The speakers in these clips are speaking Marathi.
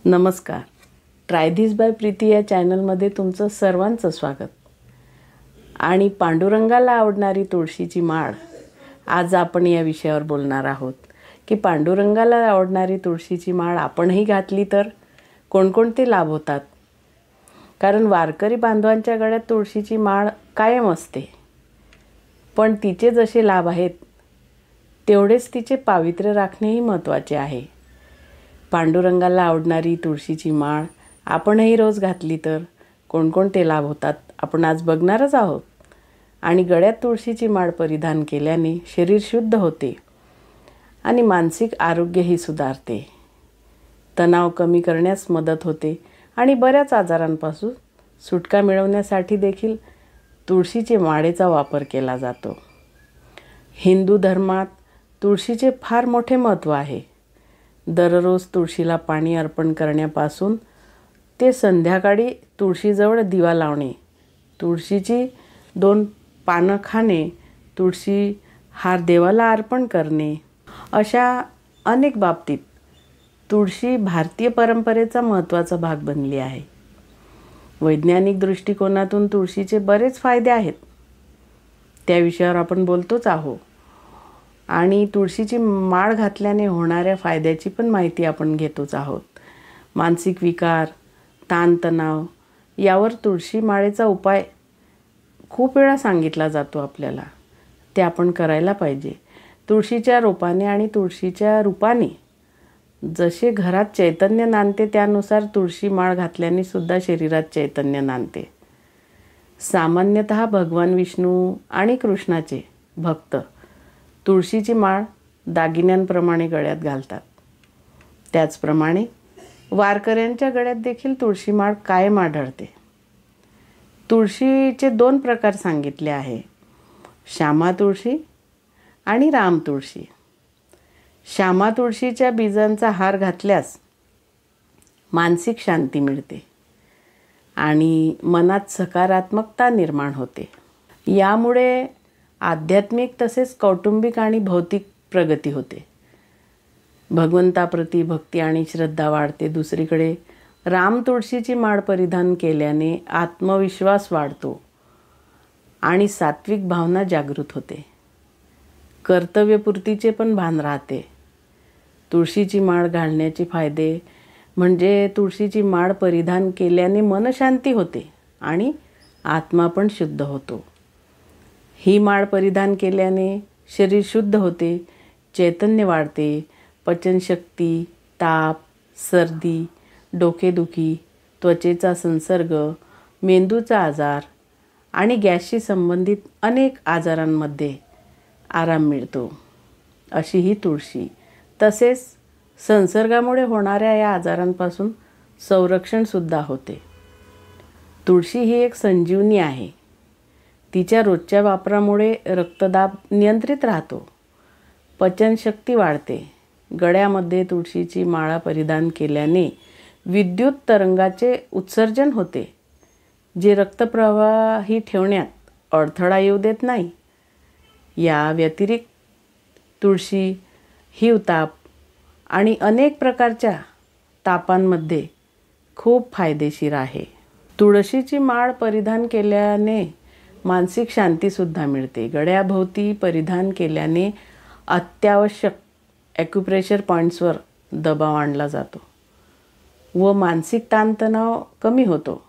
नमस्कार. ट्राय धिस बाय प्रीती या चॅनलमध्ये तुमचं सर्वांचं स्वागत. आणि पांडुरंगाला आवडणारी तुळशीची माळ, आज आपण या विषयावर बोलणार आहोत की पांडुरंगाला आवडणारी तुळशीची माळ आपणही घातली तर कोणकोणते लाभ होतात. कारण वारकरी बांधवांच्या गळ्यात तुळशीची माळ कायम असते, पण तिचे जसे लाभ आहेत तेवढेच तिचे पावित्र्य राखणेही महत्त्वाचे आहे. पांडुरंगाला आवडणारी तुळशीची माळ आपणही रोज घातली तर कोणकोणते लाभ होतात आपण आज बघणारच आहोत. आणि गळ्यात तुळशीची माळ परिधान केल्याने शरीर शुद्ध होते आणि मानसिक आरोग्यही सुधारते, तणाव कमी करण्यास मदत होते आणि बऱ्याच आजारांपासून सुटका मिळवण्यासाठी देखील तुळशीचे माळेचा वापर केला जातो. हिंदू धर्मात तुळशीचे फार मोठे महत्त्व आहे. दररोज तुळशीला पाणी अर्पण करण्यापासून ते संध्याकाळी तुळशीजवळ दिवा लावणे, तुळशीची 2 पानं खाणे, तुळशी हार देवाला अर्पण करणे, अशा अनेक बाबतीत तुळशी भारतीय परंपरेचा महत्त्वाचा भाग बनली आहे. वैज्ञानिक दृष्टिकोनातून तुळशीचे बरेच फायदे आहेत, त्या विषयावर आपण बोलतोच आहोत. आणि तुळशीची माळ घातल्याने होणाऱ्या फायद्याची पण माहिती आपण घेतोच आहोत. मानसिक विकार, ताणतणाव यावर तुळशी माळेचा उपाय खूप वेळा सांगितला जातो आपल्याला, ते आपण करायला पाहिजे. तुळशीच्या रोपाने आणि तुळशीच्या रूपाने जसे घरात चैतन्य नांदते त्यानुसार तुळशी माळ घातल्याने सुद्धा शरीरात चैतन्य नांदते. सामान्यतः भगवान विष्णू आणि कृष्णाचे भक्त तुळशीची माळ दागिन्यांप्रमाणे गळ्यात घालतात. त्याचप्रमाणे वारकऱ्यांच्या गळ्यात देखील तुळशी माळ कायम आढळते. तुळशीचे 2 प्रकार सांगितले आहे, श्यामा तुळशी आणि राम तुळशी. श्यामा तुळशीच्या बीजांचा हार घातल्यास मानसिक शांती मिळते आणि मनात सकारात्मकता निर्माण होते. यामुळे आध्यात्मिक तसेच कौटुंबिक आणि भौतिक प्रगती होते. भगवंताप्रती भक्ती आणि श्रद्धा वाढते. दुसरीकडे राम तुळशीची माळ परिधान केल्याने आत्मविश्वास वाढतो आणि सात्विक भावना जागृत होते. कर्तव्यपूर्तीचे पण भान राहते. तुळशीची माळ घालण्याचे फायदे म्हणजे तुळशीची माळ परिधान केल्याने मनशांती होते आणि आत्मा पण शुद्ध होतो. ही माळ परिधान केल्याने शरीर शुद्ध होते, चैतन्य वाढते, पचनशक्ती, ताप, सर्दी, डोकेदुखी, त्वचेचा संसर्ग, मेंदूचा आजार आणि गॅसशी संबंधित अनेक आजारांमध्ये आराम मिळतो. अशी ही तुळशी. तसेच संसर्गामुळे होणाऱ्या या आजारांपासून संरक्षणसुद्धा होते. तुळशी ही एक संजीवनी आहे. तिच्या रोजच्या वापरामुळे रक्तदाब नियंत्रित राहतो, पचनशक्ती वाढते. गळ्यामध्ये तुळशीची माळा परिधान केल्याने विद्युत तरंगाचे उत्सर्जन होते, जे रक्तप्रवाही ठेवण्यात अडथळा येऊ देत नाही. या व्यतिरिक्त तुळशी हिवताप आणि अनेक प्रकारच्या तापांमध्ये खूप फायदेशीर आहे. तुळशीची माळ परिधान केल्याने मानसिक शांतीसुद्धा मिळते. गळ्याभोवती परिधान केल्याने अत्यावश्यक ॲक्युप्रेशर पॉईंट्सवर दबाव आणला जातो व मानसिक ताणतणाव कमी होतो.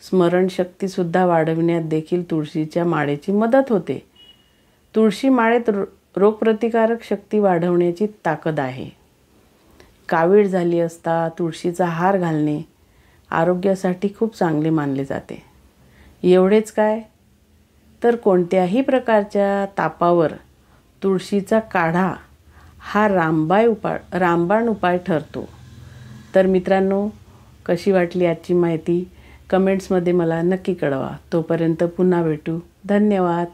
स्मरणशक्तीसुद्धा वाढविण्यात देखील तुळशीच्या माळेची मदत होते. तुळशी माळेत रोगप्रतिकारक शक्ती वाढवण्याची ताकद आहे. कावीळ झाली असता तुळशीचा हार घालणे आरोग्यासाठी खूप चांगले मानले जाते. एवढेच काय, तर कोणत्याही प्रकारच्या तापावर तुळशीचा काढा हा रामबाण उपाय ठरतो. तर मित्रांनो, कशी वाटली आजची माहिती कमेंट्समध्ये मला नक्की कळवा. तोपर्यंत पुन्हा भेटू. धन्यवाद.